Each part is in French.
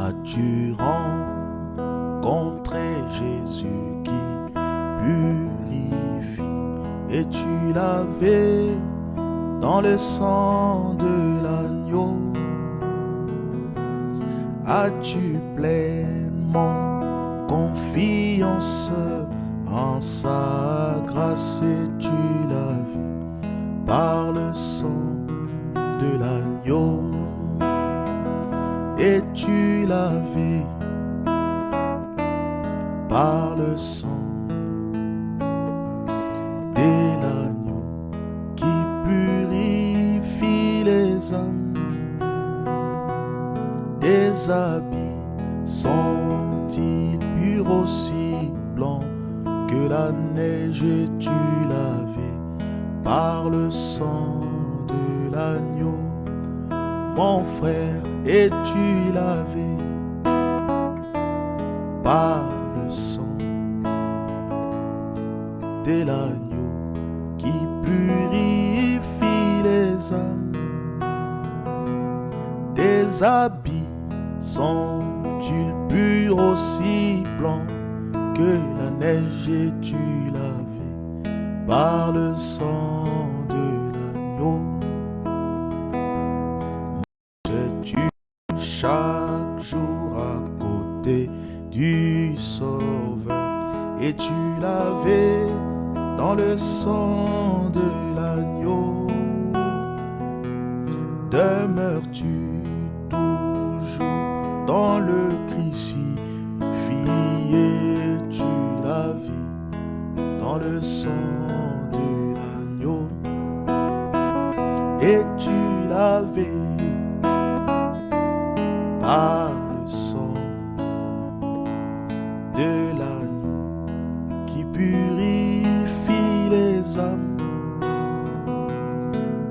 As-tu rencontré Jésus qui purifie et tu l'avais dans le sang de l'agneau? As-tu pleinement confiance en sa grâce et tu l'as vu par le sang de l'agneau? Et tu l'as vu par le sang de l'agneau qui purifie les âmes. Tes habits sont-ils purs aussi blancs que la neige et tu l'as vu par le sang de l'agneau? Mon frère, et tu lavé par le sang de l'agneau qui purifie les âmes. Tes habits sont-ils purs aussi blancs que la neige et tu lavé par le sang de l'agneau? Tu chaque jour à côté du Sauveur et tu l'avais dans le sang de l'agneau. Demeures-tu toujours dans le crucifix et tu l'avais dans le sang de l'agneau? Et tu l'avais par le sang de l'agneau qui purifie les âmes.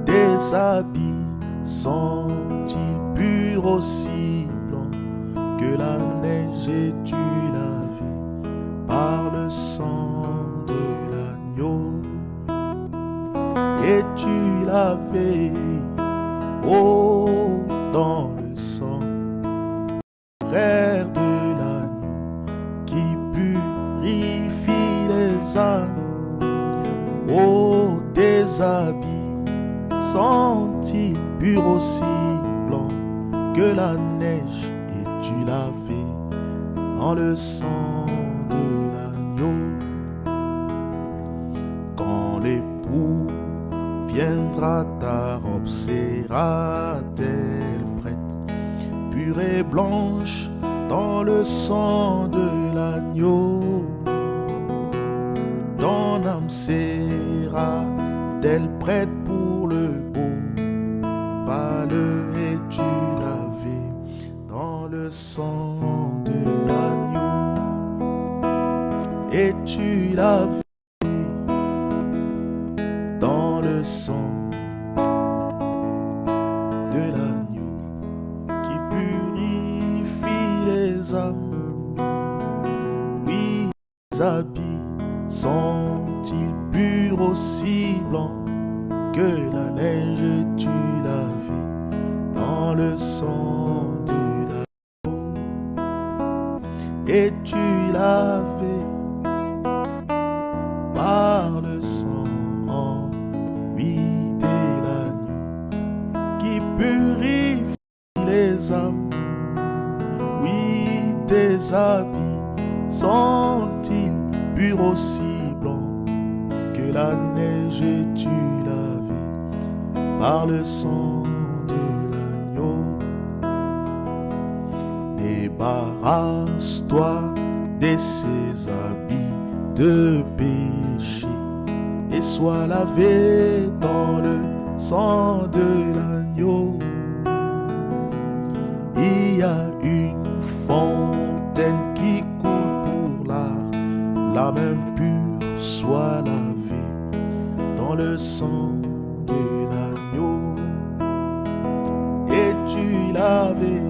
Tes habits sont-ils purs aussi blancs que la neige et tu l'avais par le sang de l'agneau? Et tu l'avais, oh, dans le sang, frère de l'agneau qui purifie les âmes. Oh, tes habits sont-ils purs aussi blancs que la neige et tu l'avais dans le sang de l'agneau? Quand l'époux viendra, ta robe sera-t-elle prête, pure et blanche dans le sang de l'agneau? Ton âme sera-t-elle prête pour le beau bal et tu l'avais dans le sang de l'agneau? Et tu l'avais dans le sang de l'agneau qui purifie les âmes. Oui, les habits sont-ils purs aussi blancs que la neige et tu l'avais dans le sang de l'agneau? Et tu l'avais par le sang, oui, de l'agneau qui purifie les âmes. Oui, tes habits sont-ils purs aussi blancs que la neige et tu l'avais par le sang de l'agneau? Débarrasse-toi de ces habits de péché et sois lavé dans le sang de l'agneau. y a une fontaine qui coule pour l'âme impure soit lavée dans le sang de l'agneau. Es-tu lavé,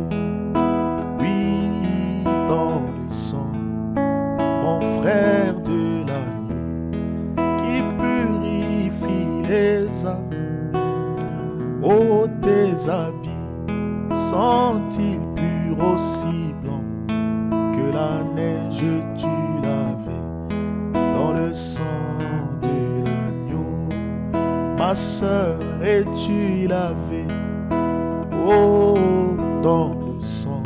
oui, dans le sang, mon frère de l'agneau, qui purifie les âmes? Oh, tes habits sont-ils purs aussi blancs que la neige? Tu l'avais dans le sang de l'agneau. Ma sœur, es-tu lavée? Oh, dans le sang,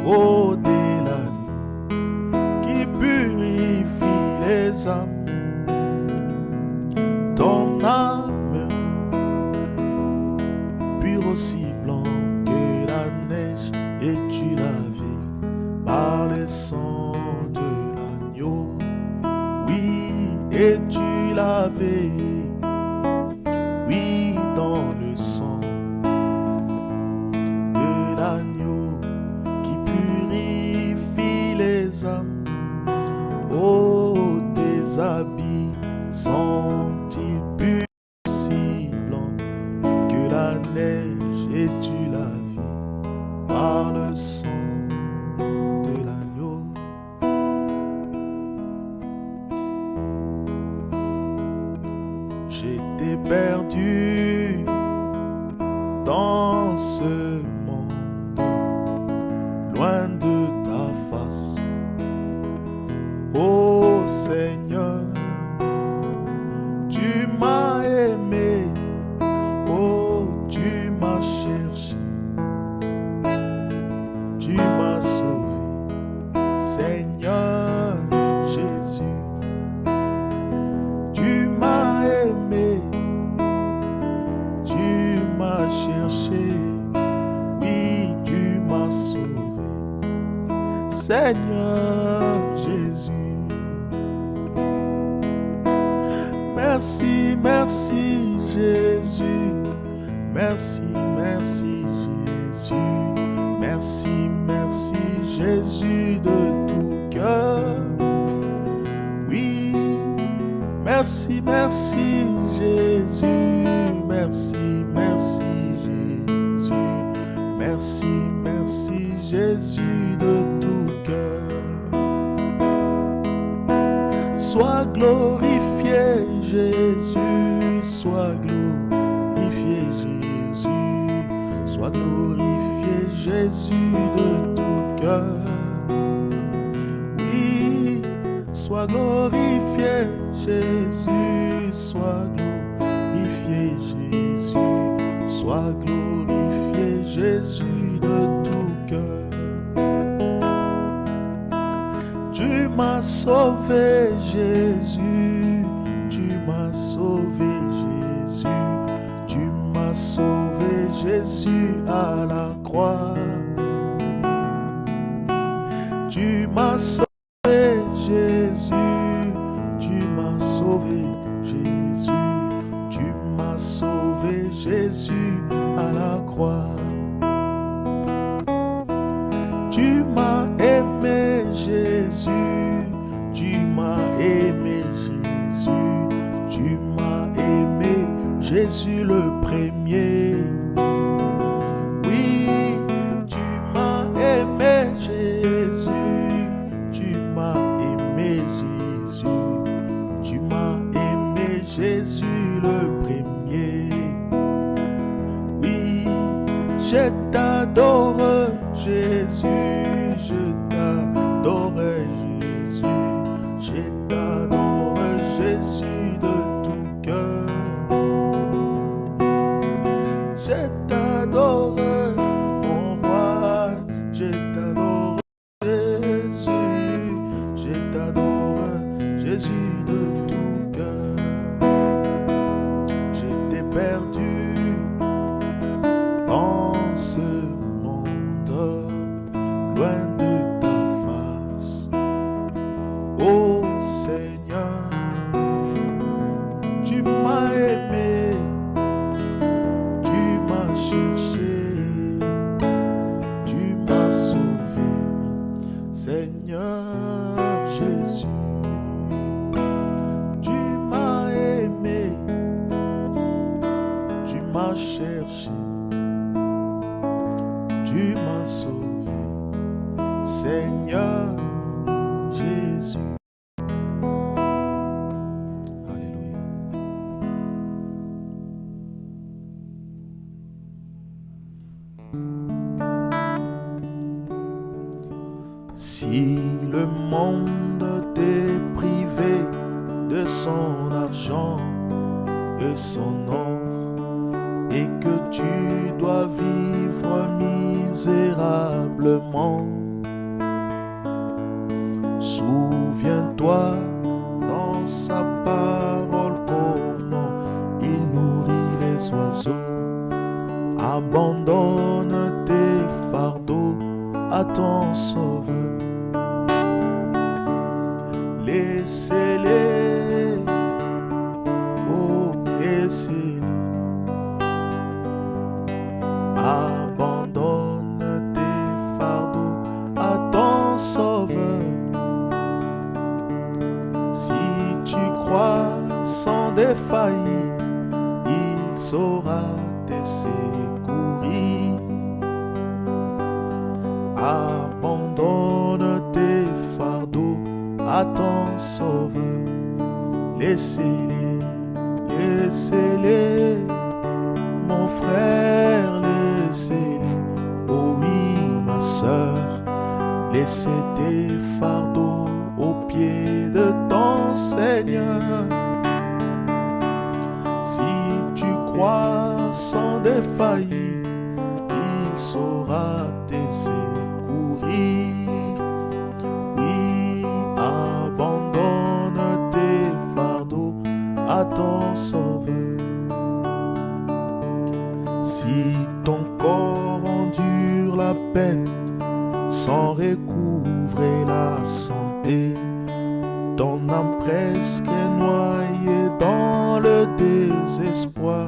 oh, de l'agneau, qui purifie les âmes. Ton âme, pure aussi blanc que la neige, es-tu lavé par le sang de l'agneau? Oui, es-tu lavé? Oui, dans le sang de l'agneau qui purifie les âmes. Oh, tes habits sont-ils purs si blancs que la neige, es-tu lavé par le sang de l'agneau? J'étais perdu dans ce monde, loin de ta face. Ô Seigneur, tu m'as aimé, oh, tu m'as cherché, tu m'as sauvé, Seigneur Jésus. Tu m'as aimé, tu m'as cherché, oui, tu m'as sauvé, Seigneur Jésus. Merci, merci Jésus, merci, merci Jésus, merci, merci Jésus de tout cœur. Oui, merci, merci Jésus, merci, merci Jésus, merci, merci Jésus de tout cœur. Sois glorifié Jésus, sois glorifié Jésus, sois glorifié Jésus de tout cœur. Oui, sois glorifié Jésus, sois glorifié Jésus, sois glorifié Jésus de tout cœur. Tu m'as sauvé Jésus, tu m'as sauvé Jésus, tu m'as sauvé Jésus à la croix. Tu m'as sauvé Jésus, tu m'as sauvé Jésus, tu m'as sauvé Jésus à la croix. Tu m'as aimé Jésus, tu m'as aimé Jésus, tu m'as aimé Jésus le premier. Oui, tu m'as aimé Jésus, tu m'as aimé Jésus, tu m'as aimé Jésus le premier. Oui, je t'adore Jésus, je t'adore Jésus, je t'adore Jésus de tout cœur. Je t'adore mon roi, je t'adore Jésus, je t'adore Jésus de tout cœur. J'étais perdu dans ce monde, loin de ta face. tu m'as sauvé, Seigneur Jésus. Alléluia. Si le monde t'est privé de son argent et son or, et que tu dois vivre misérablement, souviens-toi dans sa parole comment il nourrit les oiseaux. Abandonne tes fardeaux à ton Sauveur. Laissez-les, oh laissez-les. Abandonne tes fardeaux à ton Sauveur. Si tu crois sans défaillir, il saura te secourir. Abandonne tes fardeaux à ton Sauveur. Laissez-les, laissez-les, mon frère, laissez-les. Oh oui, ma sœur, laissez tes fardeaux aux pieds de ton Seigneur. Si tu crois sans défaillir, il saura te secourir. Oui, abandonne tes fardeaux à ton Sauveur. Si ton corps endure la peine sans recouvrer la santé, ton âme presque est noyée dans le désespoir,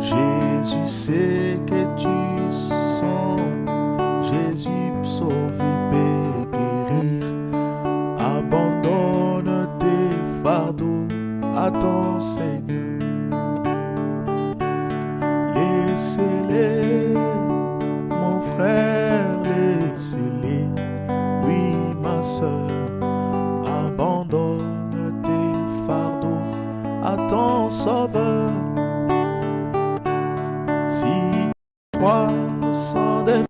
Jésus sait que tu sens, Jésus sauve, peut guérir. Abandonne tes fardeaux à ton Seigneur. Laissez-les, mon frère, laissez-les. Oui, ma sœur, abandonne tes fardeaux à ton Sauveur. Si tu crois sans défaillir,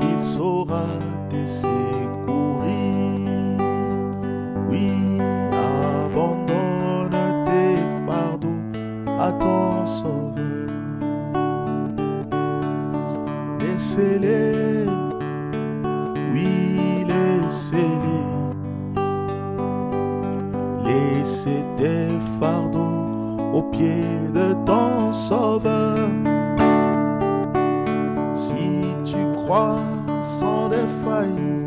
il saura te secourir. Oui, abandonne tes fardeaux à ton Sauveur. Laissez-les, oui, laissez-les. Laissez tes fardeaux aux pieds de ton Sauveur. Si tu crois sans défaillir,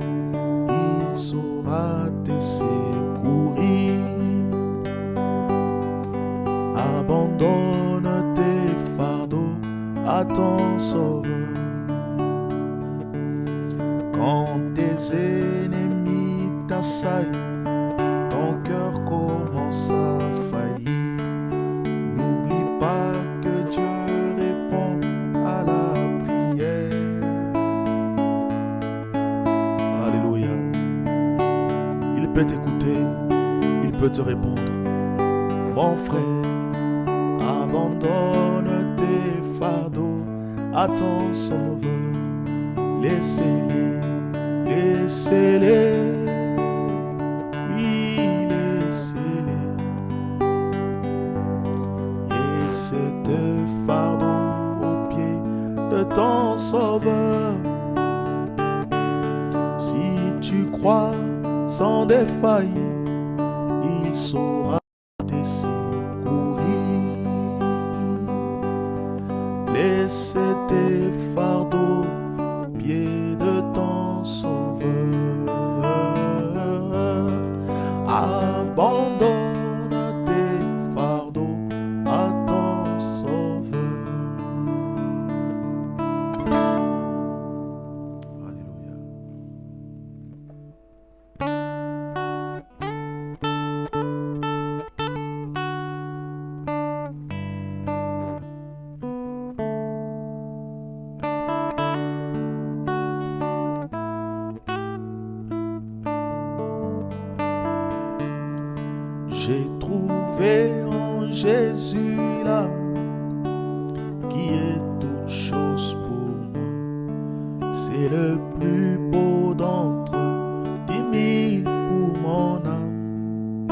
il saura te secourir. Abandonne tes fardeaux à ton Sauveur. Quand tes ennemis t'assaillent, ton cœur commence à faillir. N'oublie pas que Dieu répond à la prière. Alléluia. Il peut t'écouter, il peut te répondre. Mon frère, abandonne tes fardeaux à ton Sauveur. Laissez-les, laissez-les, oui, laissez-les. Laissez tes fardeaux aux pieds de ton Sauveur. Si tu crois sans défaillir, il saura te secourir. Laissez tes fardeaux aux pieds de ton Sauveur. Abandonne tes fardeaux à ton Sauveur. Alléluia. J'ai trouvé en Jésus l'amour qui est toute chose pour moi. C'est le plus beau d'entre 10 000 pour mon âme.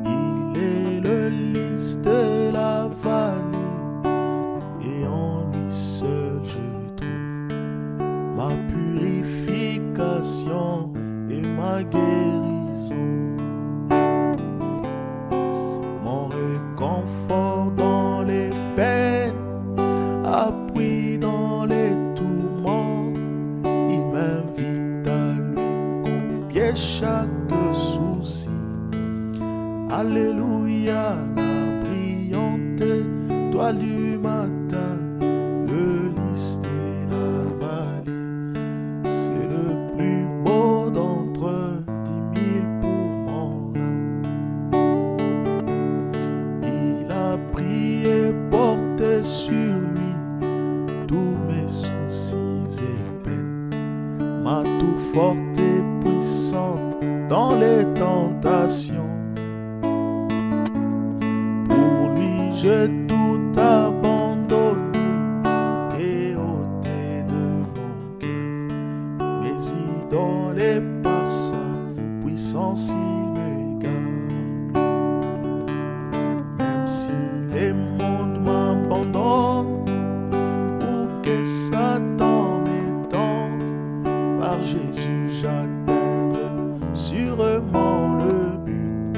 Il est le lys de la vallée et en lui seul je trouve ma purification et ma guérison. Mon réconfort dans les peines, appui dans les tourments. Il m'invite à lui confier chaque souci. Alléluia, la brillante étoile du matin, le lys de la vallée. C'est le plus beau d'entre 10 000 pour mon âme. Il a pris et porté sur lui tous mes soucis et peines, ma tout forte et puissante dans les tentations. Pour lui j'ai tout abandonné et ôté de mon cœur mes idoles, et par sa puissance il me garde. Même si les mondes m'abandonnent ou que Satan m'étende, par Jésus j'atteindrai sûrement le but.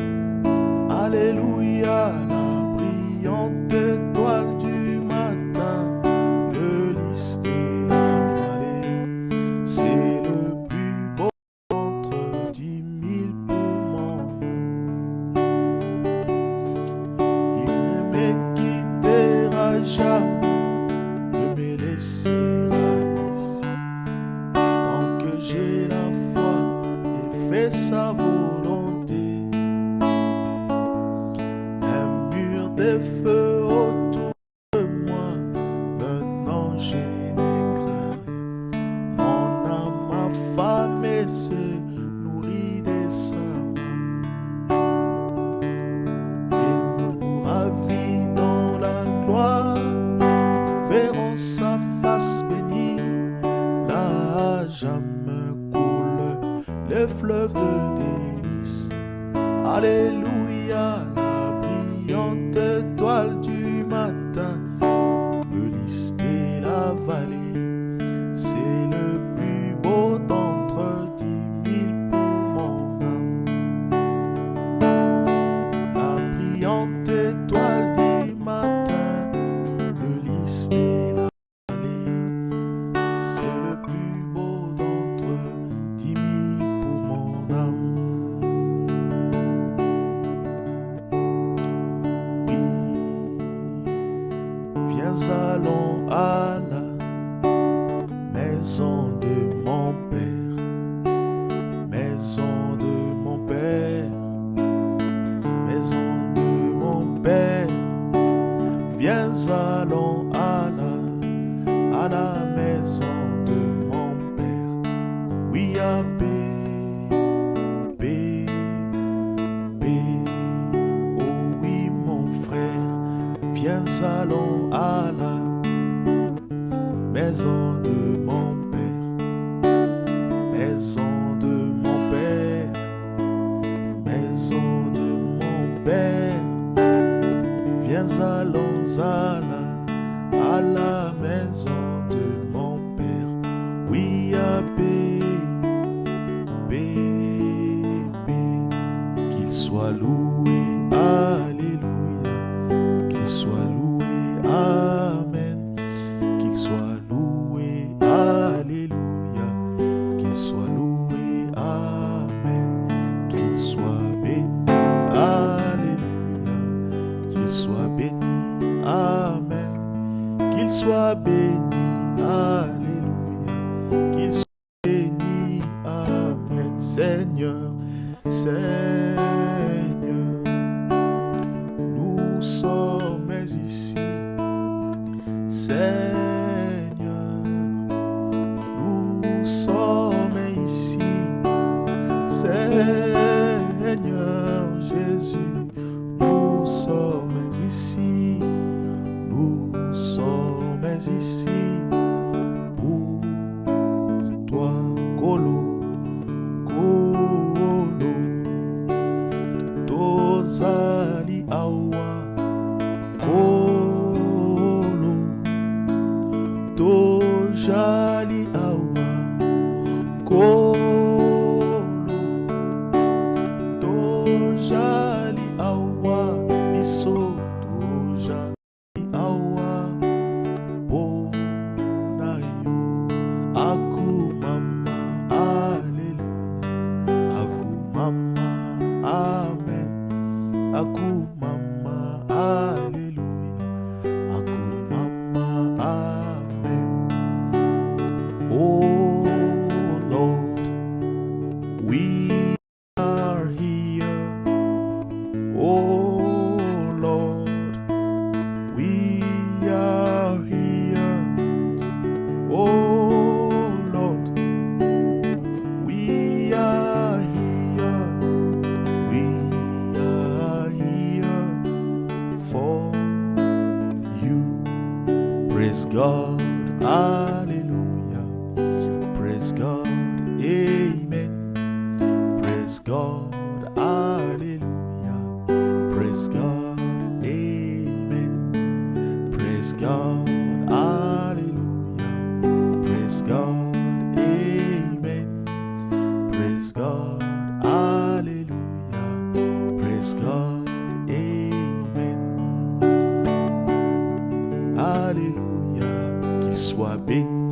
Alléluia, la brillante étoile du matin, le lys de la vallée. C'est le plus beau entre 10 000 pour mon âme. Il ne me quittera jamais, ne me laissera ici, tant que j'ai la foi et fais sa volonté. Un mur de feu autour de moi, maintenant je ne crains rien. Mon âme affamée se nourrit de sa main et nous ravit dans la gloire. Verrons sa face bénie, là jamais coule le fleuve de délices. Alléluia, la brillante étoile du matin, le lys de la vallée. C'est le plus beau d'entre 10 000 pour mon âme. La brillante étoile du matin, le lys de la vallée. C'est le plus beau d'entre 10 000 pour mon âme. Viens, allons à la maison de mon Père, maison de mon Père, maison de mon Père. Viens, allons à la maison de mon Père. Oui, à paix, paix, paix. Oh oui, mon frère, viens, allons à la maison de mon Père, maison de mon Père, maison de mon Père. Viens, allons à la maison de mon Père. Oui, à paix, paix, paix. Qu'il soit loué, alléluia. Qu'il soit loué, amen. Qu'il soit loué, alléluia. Qu'il soit loué, amen. Qu'il soit béni, alléluia. Qu'il soit béni, amen. Qu'il soit béni, alléluia. Qu'il soit béni, amen. Seigneur, Seigneur, nous sommes ici. Seigneur, nous sommes ici. Seigneur, mais ici pour toi. Kolo, kolo, tozali awa. Kolo, tojali awa. Kolo, tojali awa. Biso tojali awa. Bona yo aku mama, hallelujah. Aku mama, amen. Aku mama, hallelujah. Aku mama, amen. Oh Lord, we are here. Oh Lord, we are here. Oh Lord, we are here. We are here for you. Praise God, hallelujah. Praise God, amen. Praise God, hallelujah. Praise God, amen. Praise God, hallelujah. Praise God, amen. Praise God, hallelujah. Praise God, amen. Alléluia, qu'il soit béni.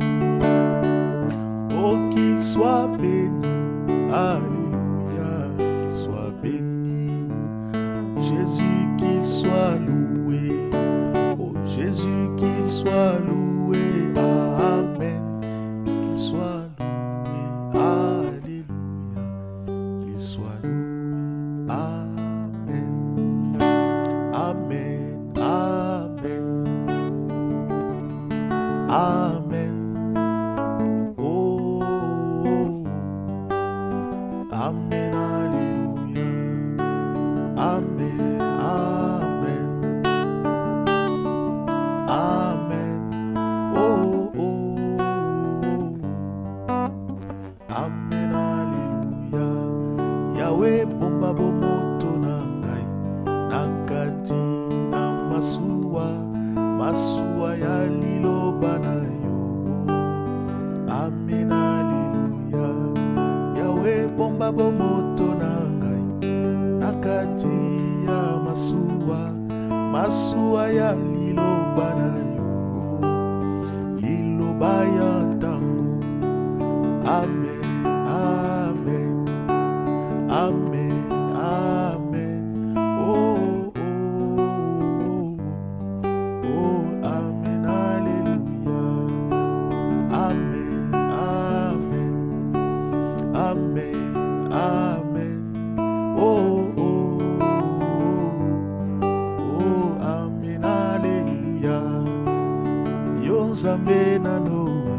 Oh, qu'il soit béni. Alléluia, qu'il soit béni. Jésus, qu'il soit loué. Oh, Jésus, qu'il soit loué. Amen. Qu'il soit loué. Alléluia, qu'il soit loué. Amen. Amen. Amen. Amen. Oh, amen, alléluia. Amen, amen. Amen. Oh, oh, amen, alléluia. Yahweh bomba bomoto na ngai, nakati na masuwa ya liloba na yo. Amen, alléluia. Yahweh bomba bomoto na ngai, nakati ya masuwa ya liloba na yo. Liloba ya ntango. Amen, amen. Amen, amen. Oh, oh, oh, amen, alléluia. Amen, amen. Amen, amen. Oh, oh, oh, amen, alléluia. Yo nzambe na Noa,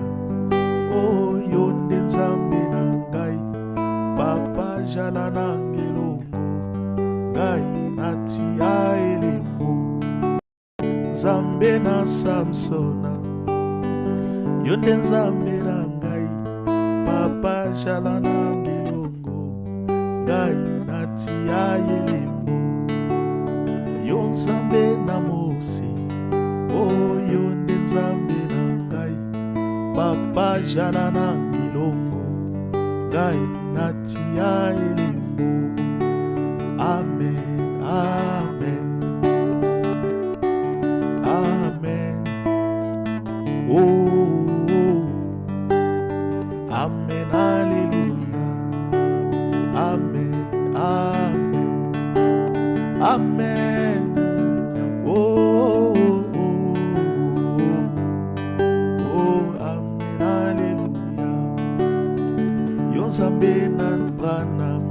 oh, yo nde nzambe na ngai. Papa jala na ngelongo, ngai natia elembo. Nzambe na Samsona, yo nde nzambe na ngai. Papa jala na ngelongo, ngai natia elembo. Yo nzambe na Mose, oh, yo nde nzambe na ngai. Papa jala na ngelongo, ngai natia elembo. Amen, amen. Amen. Oh, amen, alléluia. Amen, amen. Amen. Oh, oh, oh, amen, alléluia. Yo nzambe na Branham,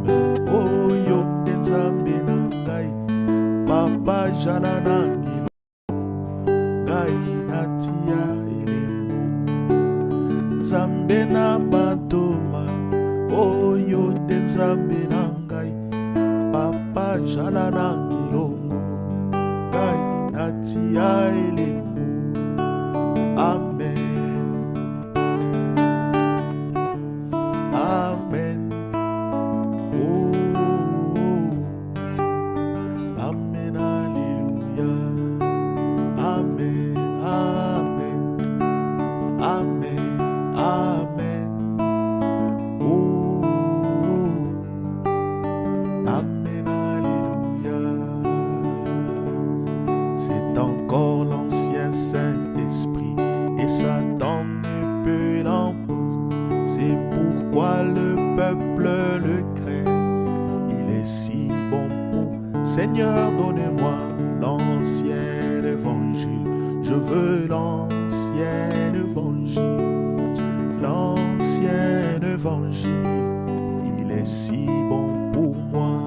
Seigneur, donnez-moi l'ancien évangile. Je veux l'ancien évangile. L'ancien évangile, il est si bon pour moi.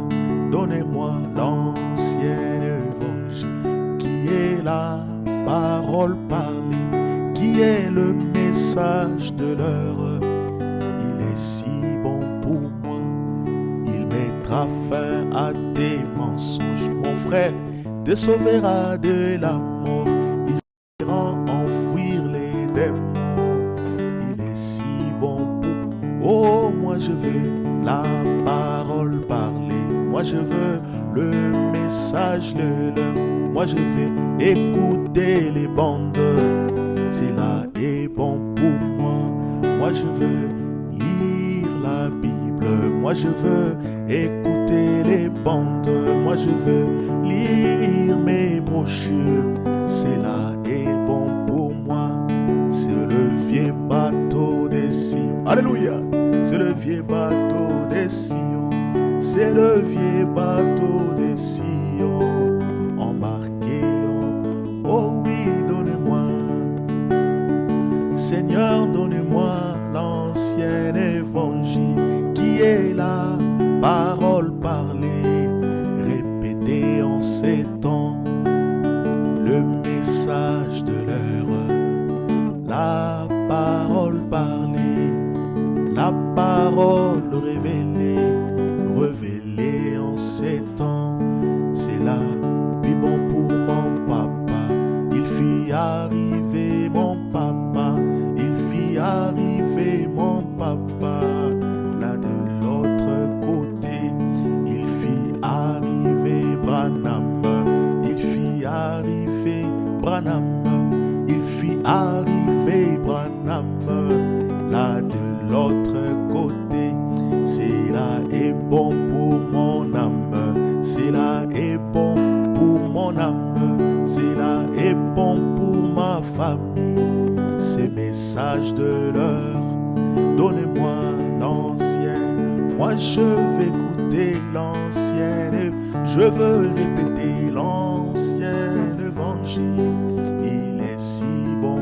Donnez-moi l'ancien évangile, qui est la parole parlée, qui est le message de l'heure. Il est si bon pour moi. Il mettra fin à tes mensonges, mon frère, te sauvera de la mort. Il fera enfuir les démons. Il est si bon pour... Oh, moi je veux la parole parler. Moi je veux le message de l'heure. Moi je veux écouter les bandes. Cela est bon pour moi. Moi je veux lire la Bible. Moi je veux écouter les bandes. Moi je veux lire mes brochures. Cela est bon pour moi. C'est le vieux bateau des Sion. Alléluia. C'est le vieux bateau des Sion. C'est le vieux bateau des Sion. Embarqué en... Oh oui, donnez-moi. Seigneur, donnez-moi l'ancien évangile, qui est la parole parlée, répétée en ces temps, le message de l'heure, la parole parlée, la parole révélée, révélée en ces temps. C'est là, puis bon pour mon papa, il fit arriver mon papa, il fit arriver mon papa, là de l'autre côté, il fit arriver Branham, il fit arriver Branham, il fit arriver Branham, là de l'autre côté. Cela est bon pour mon âme, cela est bon pour mon âme, cela est bon pour ma famille. Ces messages de l'heure, donnez-moi l'ancien. Moi je veux écouter l'ancien, je veux répéter l'ancien évangile. Il est si bon,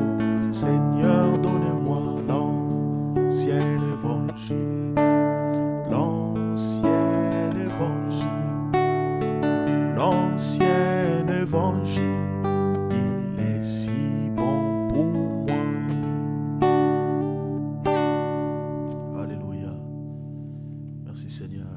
Seigneur, donnez-moi l'ancien évangile. L'ancien évangile, l'ancien évangile, il est si bon pour moi. Alléluia. Merci Seigneur.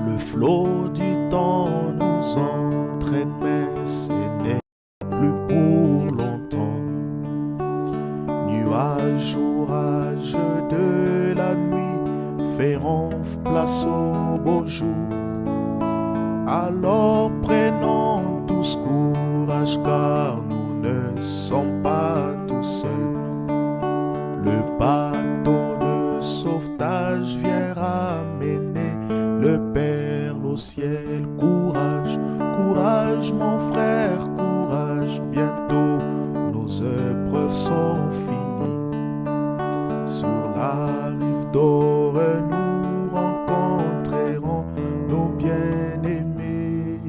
Le flot du temps nous entraîne, mais ce n'est plus pour longtemps. Nuages, orages de la nuit feront place au beau jour. Alors prenons tous courage, car nous ne sommes pas tout seuls. Le bateau de sauvetage vient ramener le Père au ciel. Courage, courage mon frère, courage, bientôt nos épreuves sont finies. Sur la rive d'or nous rencontrerons nos bien-aimés.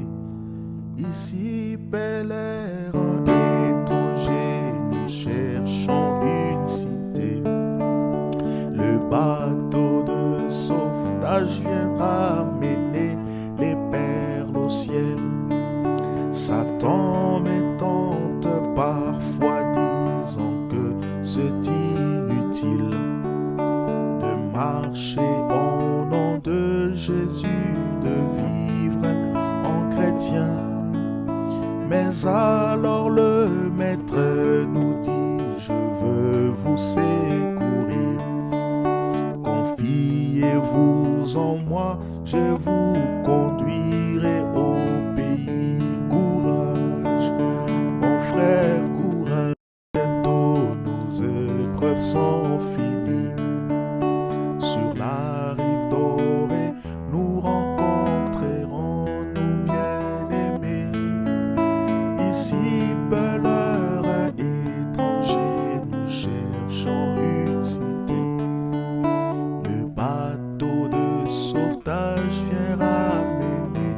Ici pèlerins étrangers, nous cherchons une cité. Le bateau de sauvetage vient ramener les perles au ciel. Satan m'étente parfois, disant que c'est inutile de marcher au nom de Jésus, de vivre en chrétien. Mais alors le maître nous dit: je veux vous secourir. Confiez-vous en moi, je vous conduirai au pays. Courage, mon frère, courage, bientôt nos épreuves sont finies. Sur la rive dorée, nous rencontrerons nos bien-aimés. Ici, beleur étranger, nous cherchons une cité. Le bateau de sauvetage vient ramener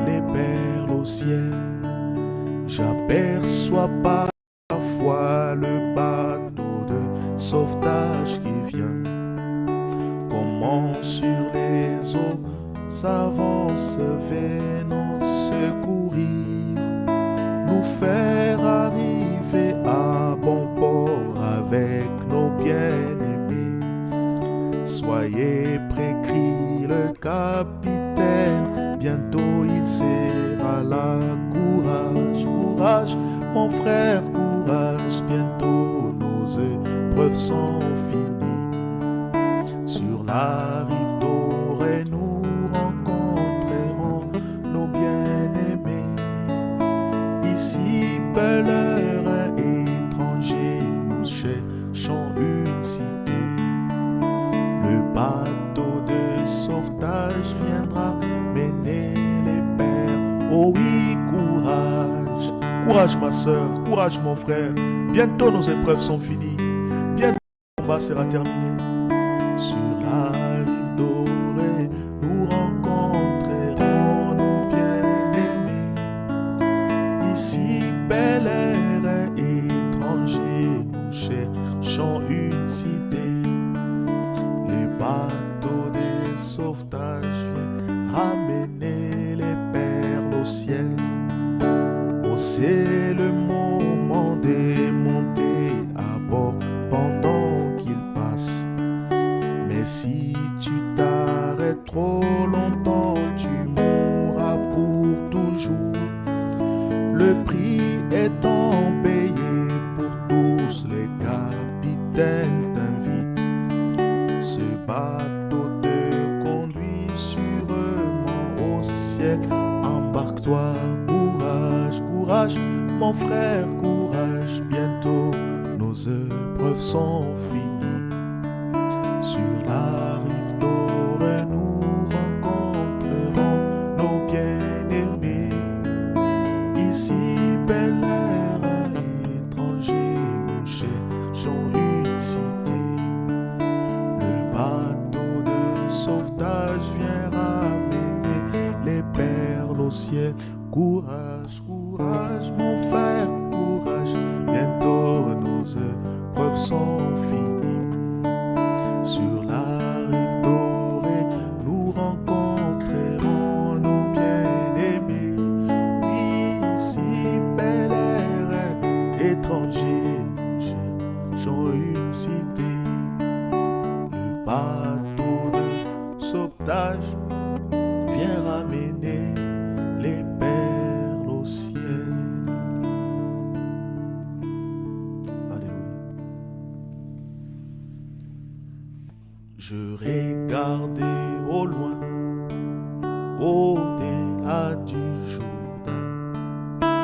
les perles au ciel. J'aperçois parfois le bateau de sauvetage qui vient. Comment sur les eaux s'avance vers nous secourir, nous faire arriver à bon port avec nos bien-aimés. Soyez prêts, crie le capitaine, bientôt il sera là. Courage, courage, mon frère, courage, bientôt nos épreuves sont finies. Sur la rive dorée, nous rencontrerons nos bien-aimés. Ici, beleur étranger, nous cherchons une cité. Le bateau de sauvetage viendra mener les pères. Oh oui, courage, courage ma soeur, courage mon frère. Bientôt nos épreuves sont finies, bientôt le combat sera terminé. Sur la rive dorée, nous rencontrerons nos bien-aimés. Ici, bel air étranger, nous cherchons une cité. Les bateaux de sauvetage viennent ramener les perles au ciel. Oh, c'est le moment de monter à bord pendant qu'il passe. Mais si tu t'arrêtes trop longtemps, tu mourras pour toujours. Le prix étant payé pour tous, les capitaines t'invitent. Ce bateau te conduit sûrement au ciel. Embarque-toi, courage, courage, mon frère, courage. Bientôt nos épreuves sont finies. Sur la rive dorée, nous rencontrerons nos bien-aimés. Ici, bel air étranger, nous cherchons une cité. Le bateau de sauvetage vient ramener les perles au ciel. Courage, courage, mon frère, courage. Bientôt nos épreuves sont finies. Sur la rive dorée, nous rencontrerons nos bien-aimés. Oui, ici, bel air étranger, nous cherchons une cité. Le bateau de sauvetage vient ramener les perles au ciel. Alléluia. Je regardais au loin, au-delà du Jourdain,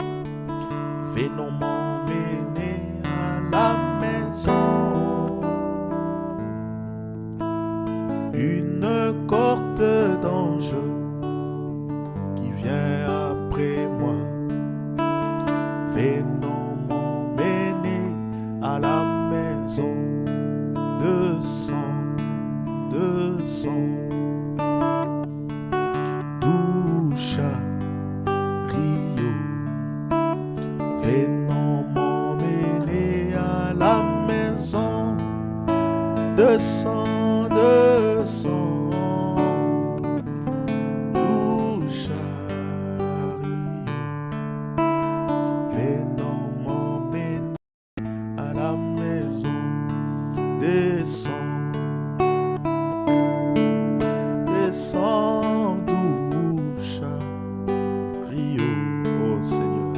venons m'emmener à la maison. Une cohorte d'anges qui vient après moi, venons m'emmener à la maison. Descends, descends, touche à Rio, venons m'emmener à la maison. Descends, descends, touche à Rio, venons m'emmener à la maison. Descends, descends, touche à Rio, oh Seigneur,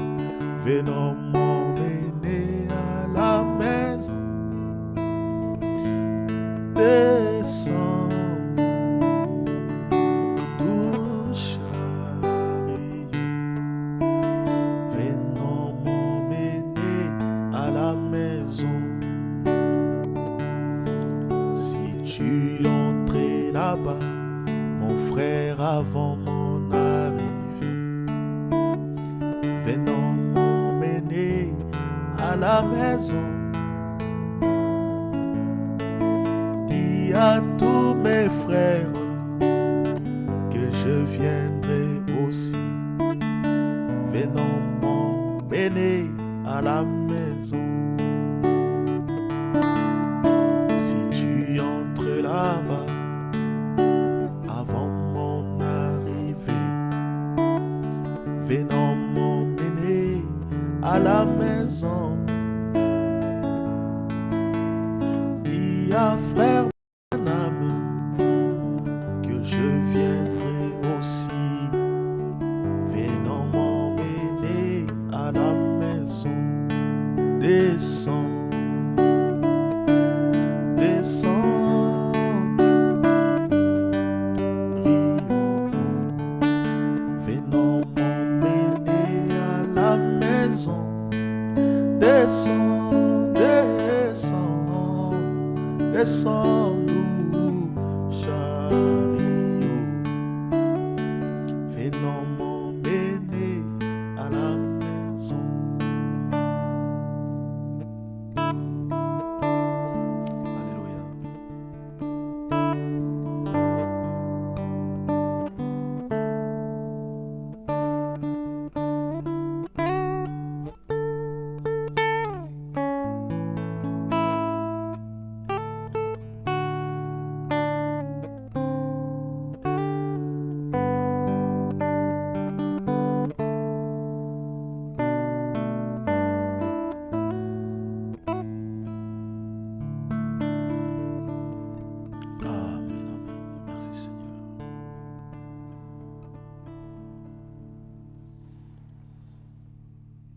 venons m'emmener à la maison. Descends, avant mon arrivée. Venons m'emmener à la maison. Dis à tous mes frères que je viendrai aussi. Venons m'emmener à la maison. Si tu entres là-bas avant mon arrivée, venons m'emmener à la maison. Dis à frère Branham que je viendrai aussi. Venons m'emmener à la maison. Descends, descends, Rio. Venons m'emmener à la maison. Descends, descends, descends.